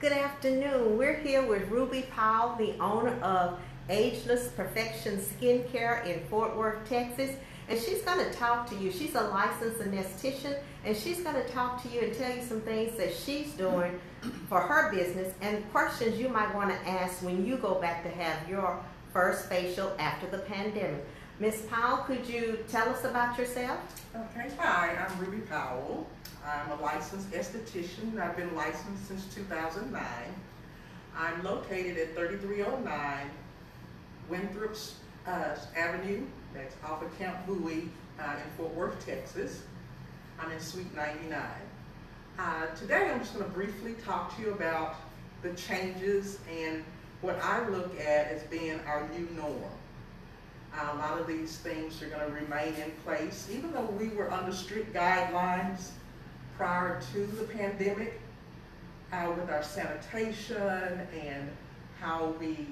Good afternoon. We're here with Ruby Powell, the owner of Ageless Perfection Skincare in Fort Worth, Texas. And she's going to talk to you. She's a licensed anesthetician, and she's going to talk to you and tell you some things that she's doing for her business and questions you might want to ask when you go back to have your first facial after the pandemic. Ms. Powell, could you tell us about yourself? Okay, hi, I'm Ruby Powell. I'm a licensed esthetician. I've been licensed since 2009. I'm located at 3309 Winthrop Avenue, that's off of Camp Bowie in Fort Worth, Texas. I'm in Suite 99. Today I'm just going to briefly talk to you about the changes and what I look at as being our new norm. A lot of these things are going to remain in place, even though we were under strict guidelines prior to the pandemic with our sanitation and how we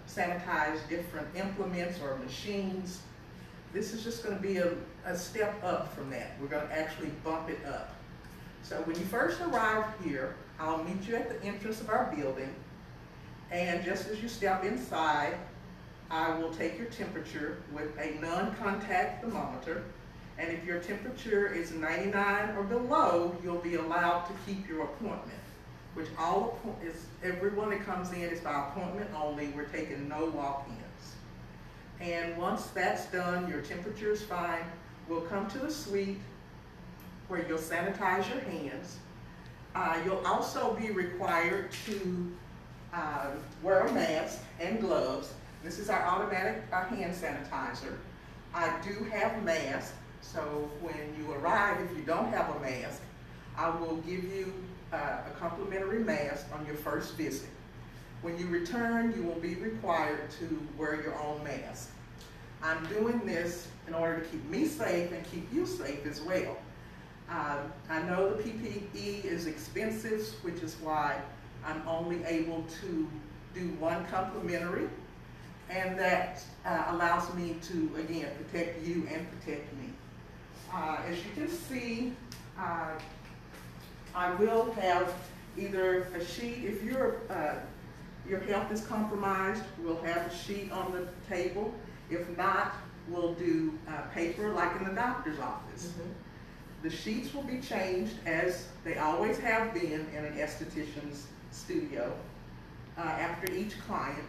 sanitize different implements or machines. This is just going to be a step up from that. We're going to actually bump it up. So when you first arrive here, I'll meet you at the entrance of our building, and just as you step inside, I will take your temperature with a non-contact thermometer, and if your temperature is 99 or below, you'll be allowed to keep your appointment, which everyone that comes in is by appointment only. We're taking no walk-ins. And once that's done, your temperature is fine, we'll come to the suite where you'll sanitize your hands. You'll also be required to wear a mask and gloves. This is our automatic hand sanitizer. I do have masks, so when you arrive, if you don't have a mask, I will give you a complimentary mask on your first visit. When you return, you will be required to wear your own mask. I'm doing this in order to keep me safe and keep you safe as well. I know the PPE is expensive, which is why I'm only able to do one complimentary, and that allows me to, again, protect you and protect me. As you can see, I will have either a sheet, if your health is compromised, we'll have a sheet on the table. If not, we'll do paper like in the doctor's office. The sheets will be changed as they always have been in an esthetician's studio after each client.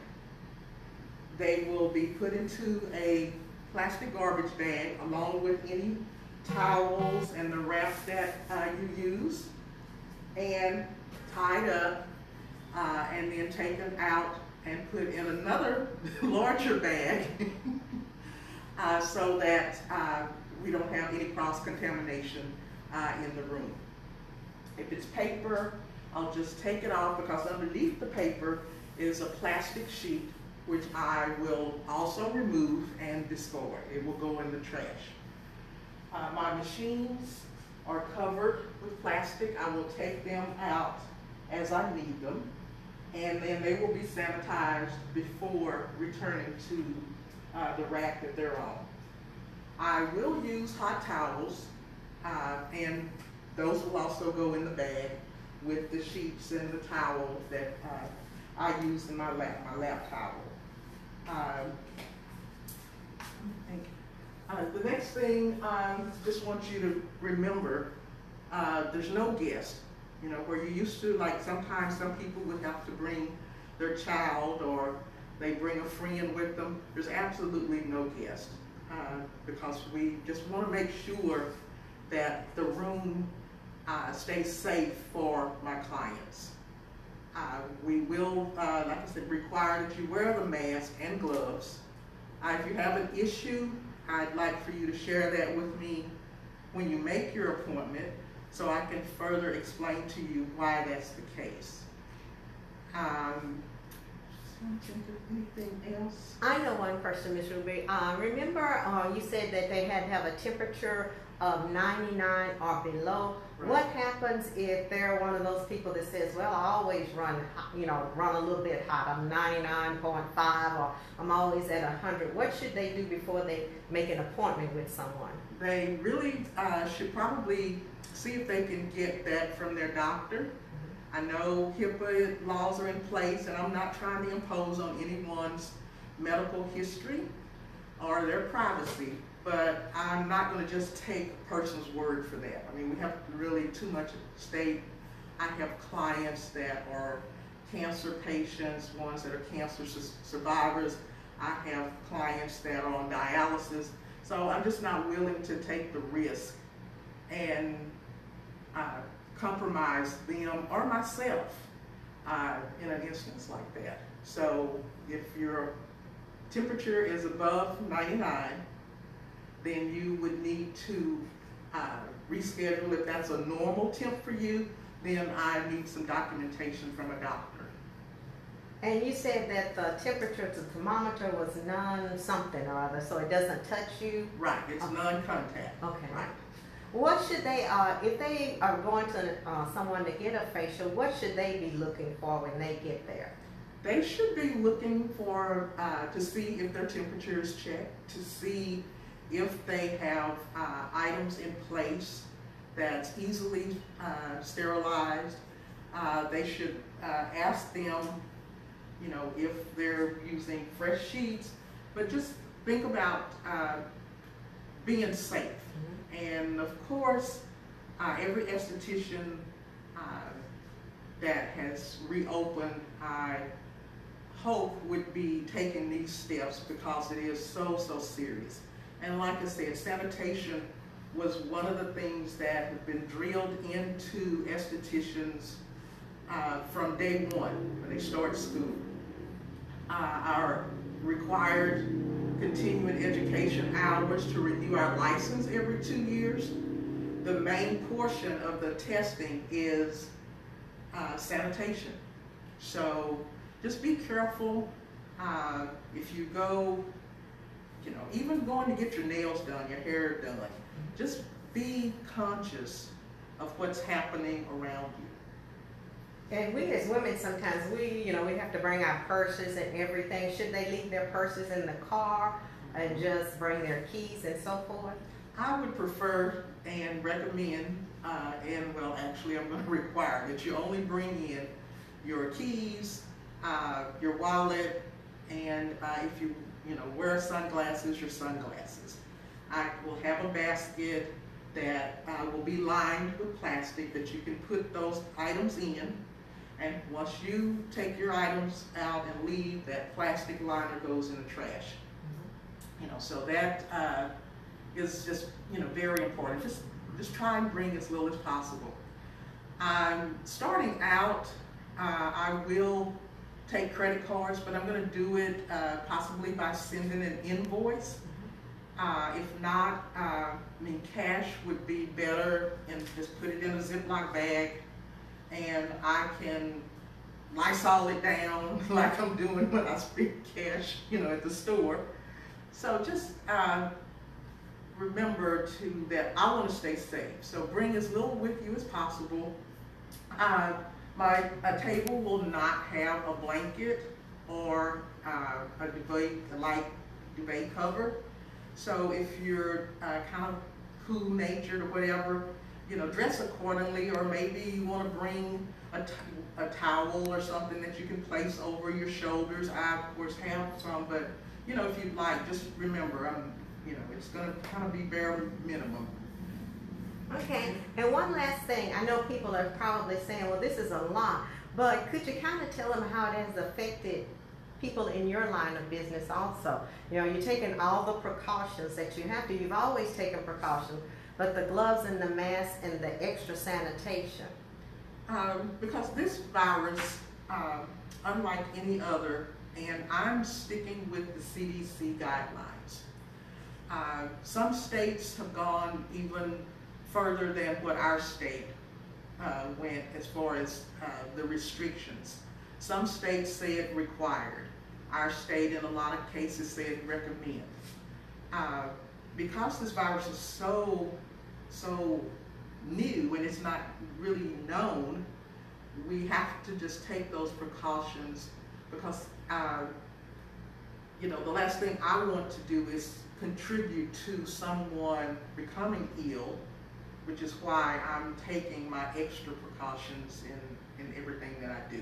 They will be put into a plastic garbage bag along with any towels and the wrap that you use, and tied up and then taken out and put in another larger bag so that we don't have any cross-contamination in the room. If it's paper, I'll just take it off, because underneath the paper is a plastic sheet which I will also remove and discard. It will go in the trash. My machines are covered with plastic. I will take them out as I need them, and then they will be sanitized before returning to the rack that they're on. I will use hot towels, and those will also go in the bag with the sheets and the towel that I use in my lap towel. The next thing I just want you to remember, there's no guest. You know, where you used to, like sometimes some people would have to bring their child or they bring a friend with them. There's absolutely no guest because we just want to make sure that the room stays safe for my clients. We will, like I said, require that you wear the mask and gloves. If you have an issue, I'd like for you to share that with me when you make your appointment, so I can further explain to you why that's the case. Anything else? I know one question, Ms. Ruby. Remember you said that they had to have a temperature of 99 or below. Right. What happens if they're one of those people that says, well, I always run a little bit hot. I'm 99.5 or I'm always at 100. What should they do before they make an appointment with someone? They really should probably see if they can get that from their doctor. I know HIPAA laws are in place, and I'm not trying to impose on anyone's medical history or their privacy, but I'm not going to just take a person's word for that. I mean, we have really too much at stake. I have clients that are cancer patients, ones that are cancer survivors. I have clients that are on dialysis. So I'm just not willing to take the risk and compromise them or myself in an instance like that. So if your temperature is above 99, then you would need to reschedule. If that's a normal temp for you, then I need some documentation from a doctor. And you said that the temperature of the thermometer was non-something or other, so it doesn't touch you? Right, it's non-contact. Okay. Right. What should they, if they are going to someone to get a facial, what should they be looking for when they get there? They should be looking for, to see if their temperature is checked, to see if they have items in place that's easily sterilized. They should ask them, you know, if they're using fresh sheets, but just think about being safe. Mm-hmm. And of course, every esthetician that has reopened, I hope would be taking these steps because it is so, so serious. And like I said, sanitation was one of the things that have been drilled into estheticians from day one when they start school. Our required continuing education hours to renew our license every 2 years. The main portion of the testing is sanitation. So just be careful if you go, you know, even going to get your nails done, your hair done, just be conscious of what's happening around you. And we as women sometimes, we have to bring our purses and everything. Should they leave their purses in the car and just bring their keys and so forth? I would prefer and recommend, and well, actually I'm going to require that you only bring in your keys, your wallet, and if you wear sunglasses, your sunglasses. I will have a basket that will be lined with plastic that you can put those items in. And once you take your items out and leave, that plastic liner goes in the trash. Mm-hmm. So that is just very important. Just try and bring as little as possible. Starting out, I will take credit cards, but I'm going to do it possibly by sending an invoice. If not, cash would be better, and just put it in a Ziploc bag, and I can Lysol it down like I'm doing when I spend cash, at the store. So just remember that I want to stay safe. So bring as little with you as possible. My table will not have a blanket or a light duvet cover. So if you're kind of cool-natured or whatever, dress accordingly, or maybe you want to bring a towel or something that you can place over your shoulders. I, of course, have some, but, if you'd like, just remember, it's going to kind of be bare minimum. Okay, and one last thing. I know people are probably saying, well, this is a lot, but could you kind of tell them how it has affected people in your line of business also? You're taking all the precautions that you have to. You've always taken precautions, but the gloves and the mask and the extra sanitation. Because this virus, unlike any other, and I'm sticking with the CDC guidelines. Some states have gone even further than what our state went as far as the restrictions. Some states said required. Our state, in a lot of cases, said recommend. Because this virus is so new and it's not really known, we have to just take those precautions, because the last thing I want to do is contribute to someone becoming ill which is why I'm taking my extra precautions in everything that I do.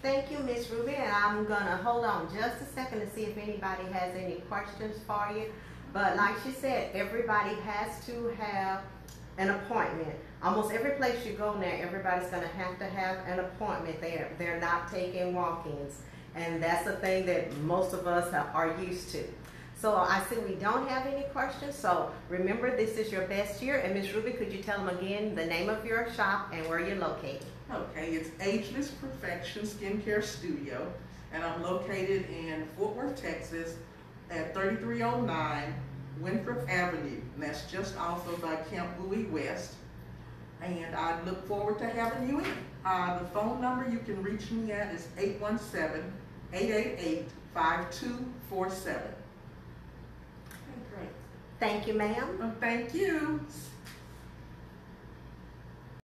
Thank you, Miss Ruby, and I'm gonna hold on just a second to see if anybody has any questions for you. But like she said, everybody has to have an appointment. Almost every place you go now, everybody's gonna have to have an appointment. They're not taking walk-ins, and that's the thing that most of us are used to. So I see we don't have any questions. So remember, this is your best year. And Miss Ruby, could you tell them again the name of your shop and where you're located? Okay, it's Ageless Perfection Skincare Studio, and I'm located in Fort Worth, Texas, at 3309 Winthrop Avenue, and that's just off of Camp Bowie West. And I look forward to having you in. The phone number you can reach me at is 817-888-5247. Okay, great. Thank you, ma'am. Well, thank you.